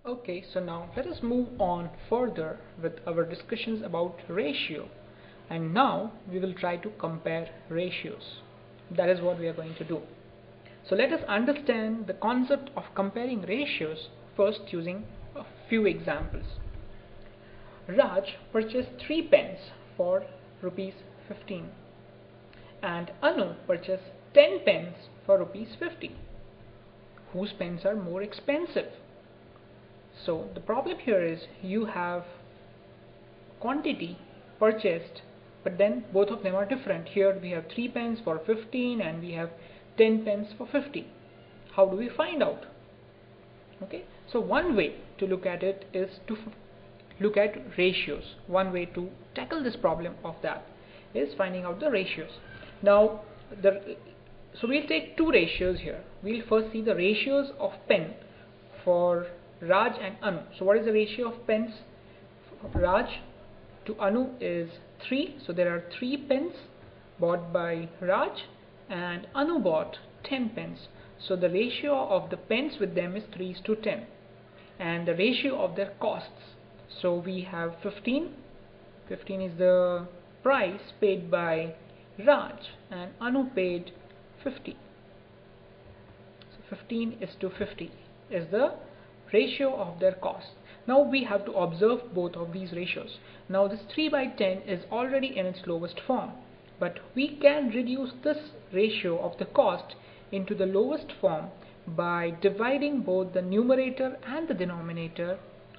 Okay, so now let us move on further with our discussions about ratio. And now we will try to compare ratios. That is what we are going to do. So let us understand the concept of comparing ratios first using a few examples. Raj purchased 3 pens for rupees 15 and Anu purchased 10 pens for rupees 50. Whose pens are more expensive? So the problem here is you have quantity purchased, but then both of them are different. Here we have 3 pens for 15 and we have 10 pens for 50. How do we find out? Okay, so one way to look at it is to look at ratios. One way to tackle this problem of that is finding out the ratios. Now so we'll take two ratios here. We'll first see the ratios of pen for Raj and Anu. So what is the ratio of pens? Raj to Anu is 3. So there are 3 pens bought by Raj and Anu bought 10 pens. So the ratio of the pens with them is 3:10. And the ratio of their costs. So we have 15. 15 is the price paid by Raj and Anu paid 50. So 15:50 is the ratio of their cost. Now we have to observe both of these ratios. Now this 3/10 is already in its lowest form, but we can reduce this ratio of the cost into the lowest form by dividing both the numerator and the denominator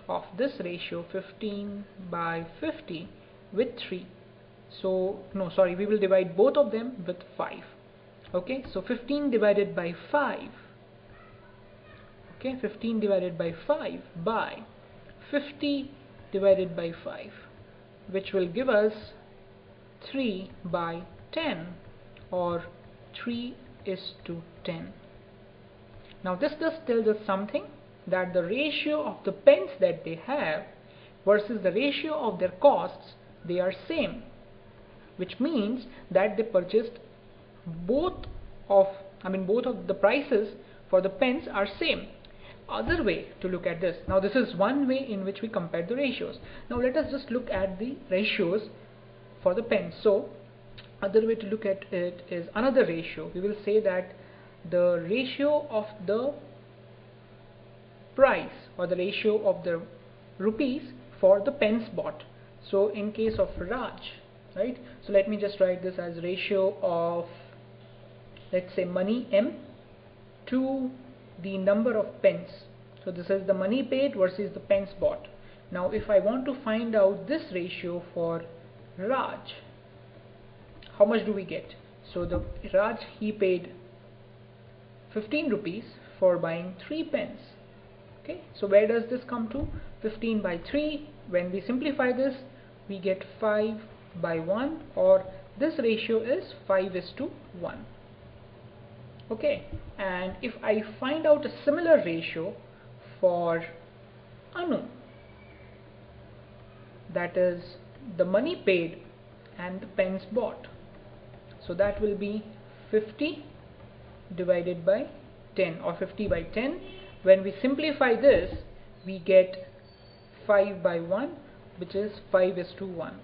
of this ratio 15/50 with 3. So we will divide both of them with 5. Okay, so 15 divided by 5. Okay, 15 divided by 5 by 50 divided by 5, which will give us 3/10 or 3:10. Now this just tells us something, that the ratio of the pens that they have versus the ratio of their costs, they are same, which means that they purchased both of the prices for the pens are same. Other way to look at this, now this is one way in which we compare the ratios. Now let us just look at the ratios for the pens. So other way to look at it is another ratio. We will say that the ratio of the price or the ratio of the rupees for the pens bought. So in case of Raj, right, so let me just write this as ratio of, let's say, money M to the number of pens. So this is the money paid versus the pens bought. Now if I want to find out this ratio for Raj, how much do we get? So the Raj, he paid 15 rupees for buying 3 pens. Okay, so where does this come to? 15/3. When we simplify this, we get 5/1, or this ratio is 5:1. Okay, and if I find out a similar ratio for Anu, that is the money paid and the pens bought, so that will be 50 divided by 10 or 50/10. When we simplify this, we get 5/1, which is 5:1.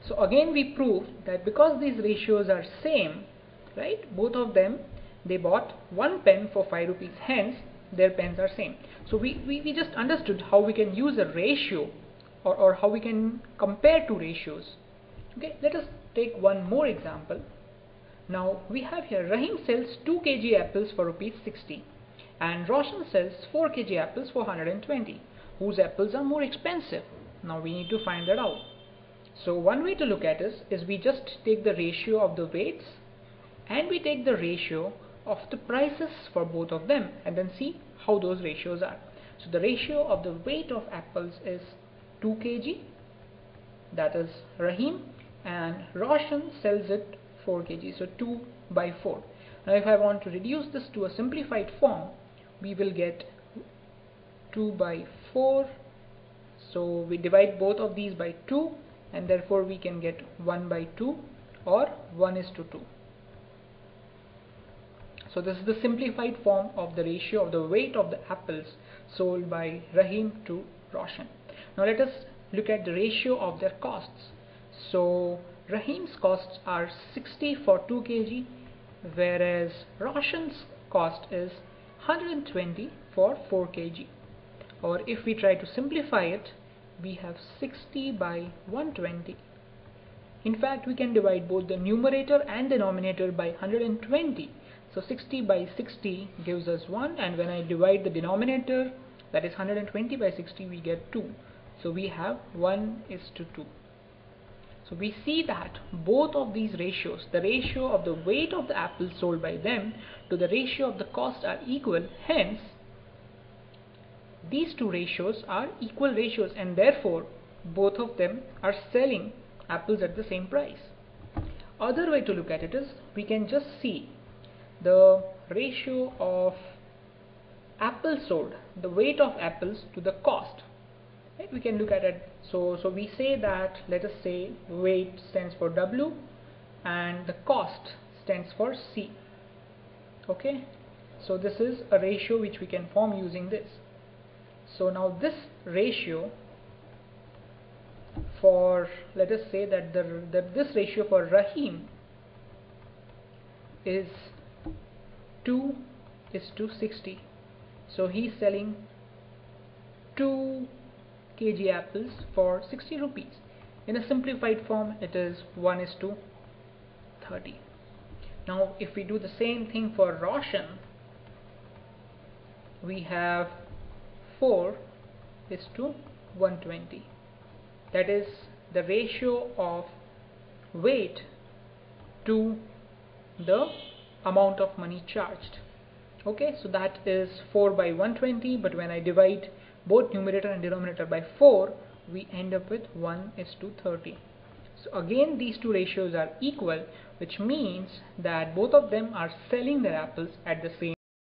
So again we prove that because these ratios are same, right, both of them, they bought 1 pen for 5 rupees, hence their pens are same. So we just understood how we can use a ratio or how we can compare two ratios. Okay, let us take one more example. Now we have here Rahim sells 2 kg apples for rupees 60 and Roshan sells 4 kg apples for 120. Whose apples are more expensive? Now we need to find that out. So one way to look at this is we just take the ratio of the weights and we take the ratio of the prices for both of them and then see how those ratios are. So the ratio of the weight of apples is 2 kg, that is Rahim, and Roshan sells it 4 kg, so 2/4. Now if I want to reduce this to a simplified form, we will get 2/4. So we divide both of these by 2 and therefore we can get 1/2 or 1:2. So this is the simplified form of the ratio of the weight of the apples sold by Rahim to Roshan. Now let us look at the ratio of their costs. So Rahim's costs are 60 for 2 kg, whereas Roshan's cost is 120 for 4 kg. Or if we try to simplify it, we have 60 by 120. In fact, we can divide both the numerator and denominator by 120. So 60 by 60 gives us 1, and when I divide the denominator, that is 120 by 60, we get 2. So we have 1:2. So we see that both of these ratios, the ratio of the weight of the apples sold by them to the ratio of the cost, are equal. Hence, these two ratios are equal ratios, and therefore both of them are selling apples at the same price. Other way to look at it is, we can just see the ratio of apples sold, the weight of apples to the cost. Right? We can look at it. So we say that, let us say, weight stands for W and the cost stands for C. Okay, so this is a ratio which we can form using this. So now this ratio for, let us say that this ratio for Rahim is 2:60. So he's selling 2 kg apples for 60 rupees. In a simplified form, it is 1:30. Now if we do the same thing for Roshan, we have 4:120. That is the ratio of weight to the amount of money charged. Okay, so that is 4 by 120, but when I divide both numerator and denominator by 4, we end up with 1:30. So again, these two ratios are equal, which means that both of them are selling their apples at the same